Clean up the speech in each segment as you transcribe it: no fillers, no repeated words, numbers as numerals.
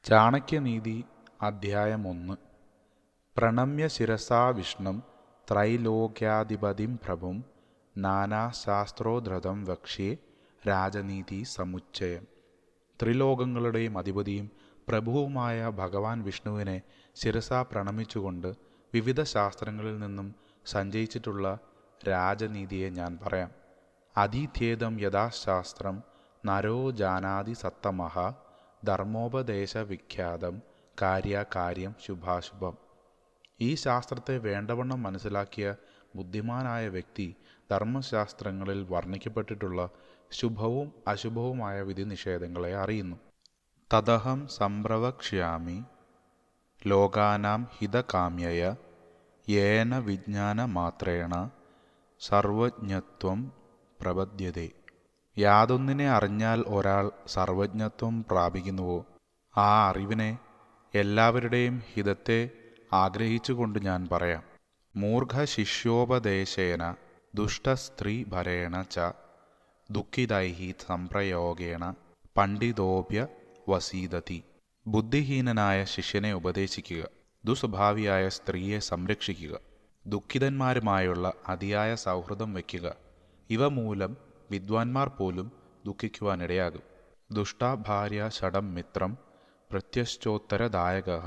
ചാണക്യനീതി അധ്യായം 1. പ്രണമ്യ ശിരസാ വിഷ്ണും ത്രൈലോക്യാധിപതിം പ്രഭും നാനാശാസ്ത്രോദ്ധൃതം വക്ഷ്യേ രാജനീതി സമുച്ചയം. ത്രിലോകങ്ങളുടെയും അധിപതിയും പ്രഭുവുമായ ഭഗവാൻ വിഷ്ണുവിനെ ശിരസാ പ്രണമിച്ചുകൊണ്ട് വിവിധ ശാസ്ത്രങ്ങളിൽ നിന്നും സഞ്ചയിച്ചിട്ടുള്ള രാജനീതിയെ ഞാൻ പറയാം. അധീത്യേദം യഥാശാസ്ത്രം നരോ ജാനാതി സത്തമഃ ധർമ്മോപദേശവിഖ്യാതം കാര്യകാര്യം ശുഭാശുഭം. ഈ ശാസ്ത്രത്തെ വേണ്ടവണ്ണം മനസ്സിലാക്കിയ ബുദ്ധിമാനായ വ്യക്തി ധർമ്മശാസ്ത്രങ്ങളിൽ വർണ്ണിക്കപ്പെട്ടിട്ടുള്ള ശുഭവും അശുഭവുമായ വിധിനിഷേധങ്ങളെ അറിയുന്നു. തദഹം സംപ്രവക്ഷ്യാമി ലോകാനാം ഹിതകാമ്യയ യേന വിജ്ഞാനമാത്രേണ സർവജ്ഞത്വം പ്രപദ്യതേ. യാതൊന്നിനെ അറിഞ്ഞാൽ ഒരാൾ സർവജ്ഞത്വം പ്രാപിക്കുന്നുവോ, ആ അറിവിനെ എല്ലാവരുടെയും ഹിതത്തെ ആഗ്രഹിച്ചുകൊണ്ട് ഞാൻ പറയാം. മൂർഖശിഷ്യോപദേശേന ദുഷ്ടസ്ത്രീഭരേണ ച ദുഃഖിതൈഃ സംപ്രയോഗേണ പണ്ഡിതോപ്യവസീദതി. ബുദ്ധിഹീനനായ ശിഷ്യനെ ഉപദേശിക്കുക, ദുസ്വഭാവിയായ സ്ത്രീയെ സംരക്ഷിക്കുക, ദുഃഖിതന്മാരുമായുള്ള അതിയായ സൗഹൃദം വയ്ക്കുക. ഇവ മൂലം വിദ്വാൻമാർ പോലും ദുഃഖിക്കുവാനിടയാകും. ദുഷ്ടാഭാര്യ ഷഡം മിത്രം പ്രത്യശ്ചോത്തരദായകഃ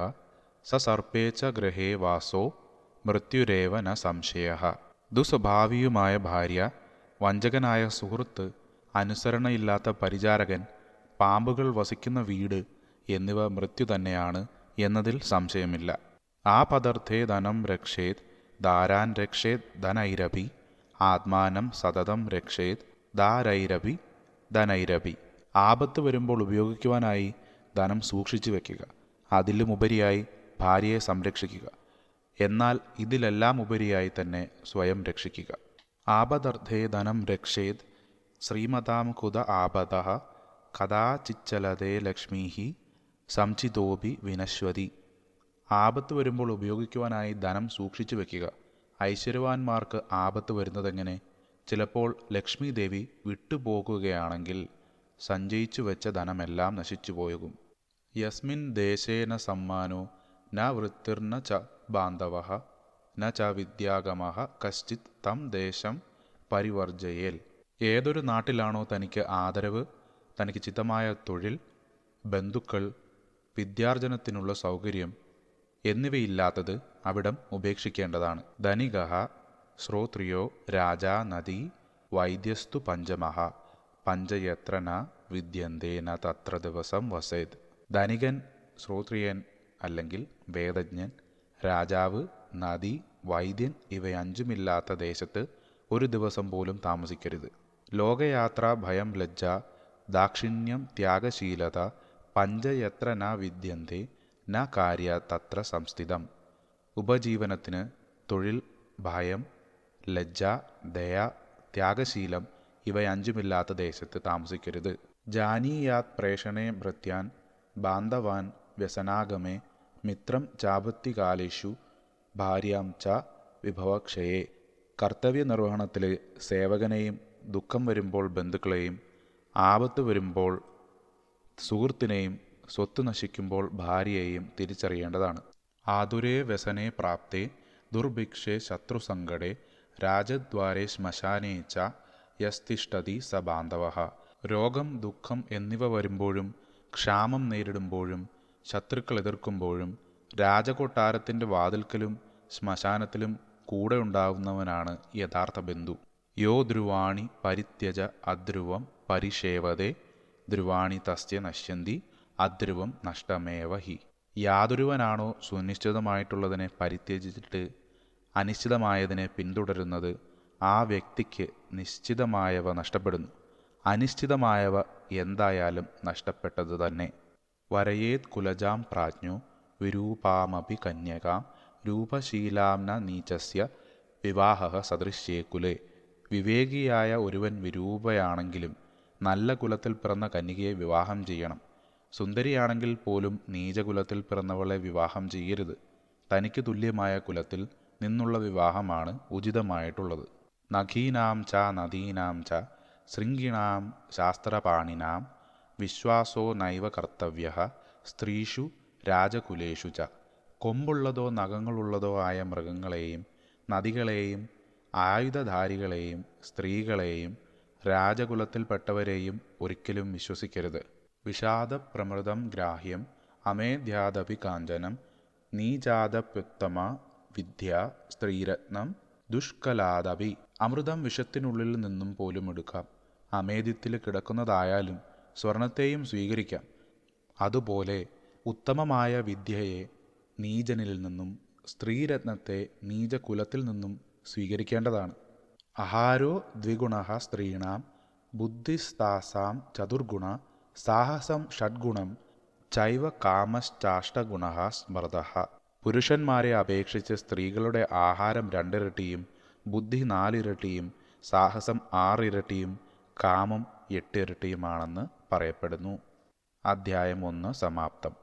സസർപ്പേ ച ഗൃഹേ വാസോ മൃത്യുരേവ ന സംശയഃ. ദുസ്വഭാവിയുമായ ഭാര്യ, വഞ്ചകനായ സുഹൃത്ത്, അനുസരണയില്ലാത്ത പരിചാരകൻ, പാമ്പുകൾ വസിക്കുന്ന വീട് എന്നിവ മൃത്യു തന്നെയാണ് എന്നതിൽ സംശയമില്ല. ആപദർത്ഥേ ധനം രക്ഷേത് ദാരാൻ രക്ഷേത് ധനൈരപി ആത്മാനം സതതം രക്ഷേത് ദാരൈരപി ധനൈരപി. ആപത്ത് വരുമ്പോൾ ഉപയോഗിക്കുവാനായി ധനം സൂക്ഷിച്ചു വയ്ക്കുക, അതിലും ഉപരിയായി ഭാര്യയെ സംരക്ഷിക്കുക, എന്നാൽ ഇതിലെല്ലാം ഉപരിയായി തന്നെ സ്വയം രക്ഷിക്കുക. ആപദർത്ഥേ ധനം രക്ഷേത് ശ്രീമതാം കുത ആപദഃ കഥാചിച്ചലതേ ലക്ഷ്മീഃ സംചിതോപി വിനശ്വതി. ആപത്ത് വരുമ്പോൾ ഉപയോഗിക്കുവാനായി ധനം സൂക്ഷിച്ചു വയ്ക്കുക. ഐശ്വര്യവാന്മാർക്ക് ആപത്ത് വരുന്നതെങ്ങനെ? ചിലപ്പോൾ ലക്ഷ്മി ദേവി വിട്ടുപോകുകയാണെങ്കിൽ സഞ്ചയിച്ചു വെച്ച ധനമെല്ലാം നശിച്ചു പോകും. യസ്മിൻ ദേശേന സമ്മാനോ ന വൃത്തിർന ച ബാന്ധവഃ ന ച വിദ്യാഗമഃ കശ്ചിത് തം ദേശം പരിവർജയേൽ. ഏതൊരു നാട്ടിലാണോ തനിക്ക് ആദരവ്, തനിക്ക് ചിത്തമായ തൊഴിൽ, ബന്ധുക്കൾ, വിദ്യാർജനത്തിനുള്ള സൗകര്യം എന്നിവയില്ലാത്തത് അവിടം ഉപേക്ഷിക്കേണ്ടതാണ്. ധനികഃ ശ്രോത്രിയോ രാജാ നദി വൈദ്യസ്തു പഞ്ചമഃ പഞ്ചയത്ര ന വിദ്യന്തേ ന തത്ര ദിവസം വസേത്. ധനികൻ, ശ്രോത്രിയൻ അല്ലെങ്കിൽ വേദജ്ഞൻ, രാജാവ്, നദി, വൈദ്യൻ ഇവയഞ്ചുമില്ലാത്ത ദേശത്ത് ഒരു ദിവസം പോലും താമസിക്കരുത്. ലോകയാത്ര, ഭയം, ലജ്ജ, ദാക്ഷിണ്യം, ത്യാഗശീലത പഞ്ചയത്ര ന വിദ്യന്തേ ന കാര്യ തത്ര സംസ്ഥിതം. ഉപജീവനത്തിന് തൊഴിൽ, ഭയം, ലജ്ജ, ദയ, ത്യാഗശീലം ഇവയഞ്ചുമില്ലാത്ത ദേശത്ത് താമസിക്കരുത്. ജാനീയാത് പ്രേഷണേ ഭൃത്യാൻ ബാന്ധവാൻ വ്യസനാഗമേ മിത്രം ചാപത്യകാലേഷു ഭാര്യാം ച വിഭവക്ഷയേ. കർത്തവ്യ നിർവഹണത്തിൽ സേവകനെയും, ദുഃഖം വരുമ്പോൾ ബന്ധുക്കളെയും, ആപത്ത് വരുമ്പോൾ സുഹൃത്തിനെയും, സ്വത്ത് നശിക്കുമ്പോൾ ഭാര്യയെയും തിരിച്ചറിയേണ്ടതാണ്. ആതുരേ വ്യസനേ പ്രാപ്തേ ദുർഭിക്ഷേ ശത്രുസങ്കടേ രാജദ്വാരേ ശ്മശാനേ ച യസ്തിഷ്ഠതി സ ബാന്ധവഃ. രോഗം, ദുഃഖം എന്നിവ വരുമ്പോഴും, ക്ഷാമം നേരിടുമ്പോഴും, ശത്രുക്കൾ എതിർക്കുമ്പോഴും രാജകൊട്ടാരത്തിൻ്റെ വാതിൽക്കലും ശ്മശാനത്തിലും കൂടെ ഉണ്ടാവുന്നവനാണ് യഥാർത്ഥ ബന്ധു. യോ ധ്രുവാണി പരിത്യജ അധ്രുവം പരിഷേവതേ ധ്രുവാണി തസ്യ നശ്യന്തി അധ്രുവം നഷ്ടമേവ ഹി. യാതൊരുവനാണോ സുനിശ്ചിതമായിട്ടുള്ളതിനെ പരിത്യജിച്ചിട്ട് അനിശ്ചിതമായതിനെ പിന്തുടരുന്നത്, ആ വ്യക്തിക്ക് നിശ്ചിതമായവ നഷ്ടപ്പെടുന്നു. അനിശ്ചിതമായവ എന്തായാലും നഷ്ടപ്പെട്ടത് തന്നെ. വരയേത് കുലജാം പ്രാജ്ഞോ വിരൂപാമപി കന്യകാം രൂപശീലാം ന നീചസ്യ വിവാഹഃ സദൃശ്യേ കുലേ. വിവേകിയായ ഒരുവൻ വിരൂപയാണെങ്കിലും നല്ല കുലത്തിൽ പിറന്ന കന്യകയെ വിവാഹം ചെയ്യണം. സുന്ദരിയാണെങ്കിൽ പോലും നീചകുലത്തിൽ പിറന്നവളെ വിവാഹം ചെയ്യരുത്. തനിക്ക് തുല്യമായ കുലത്തിൽ നിന്നുള്ള വിവാഹമാണ് ഉചിതമായിട്ടുള്ളത്. നഖീനാം ച നദീനാം ച ശൃംഗിണാം ശാസ്ത്രപാണിനാം വിശ്വാസോ നൈവ കർത്തവ്യ സ്ത്രീഷു രാജകുലേഷു ച. കൊമ്പുള്ളതോ നഖങ്ങളുള്ളതോ ആയ മൃഗങ്ങളെയും നദികളെയും ആയുധധാരികളെയും സ്ത്രീകളെയും രാജകുലത്തിൽപ്പെട്ടവരെയും ഒരിക്കലും വിശ്വസിക്കരുത്. വിഷാദപ്രമൃതം ഗ്രാഹ്യം അമേധ്യാദപി കാഞ്ചനം നീചാദപ്യുത്തമ വിദ്യ സ്ത്രീരത്നം ദുഷ്കലാദപി. അമൃതം വിഷത്തിനുള്ളിൽ നിന്നും പോലും എടുക്കാം. അമേധ്യത്തിൽ കിടക്കുന്നതായാലും സ്വർണത്തെയും സ്വീകരിക്കാം. അതുപോലെ ഉത്തമമായ വിദ്യയെ നീചനിൽ നിന്നും സ്ത്രീരത്നത്തെ നീചകുലത്തിൽ നിന്നും സ്വീകരിക്കേണ്ടതാണ്. ആഹാരോ ദ്വിഗുണഃ സ്ത്രീണാം ബുദ്ധിസ്താസാം ചതുർഗുണ സാഹസം ഷഡ്ഗുണം ചൈവ കാമശ്ചാഷ്ടഗുണഃ സ്മൃതഃ. പുരുഷന്മാരെ അപേക്ഷിച്ച് സ്ത്രീകളുടെ ആഹാരം 2 ഇരട്ടിയും ബുദ്ധി 4 ഇരട്ടിയും സാഹസം 6 ഇരട്ടിയും കാമം 8 ഇരട്ടിയുമാണെന്ന് പറയപ്പെടുന്നു. അധ്യായം 1 സമാപ്തം.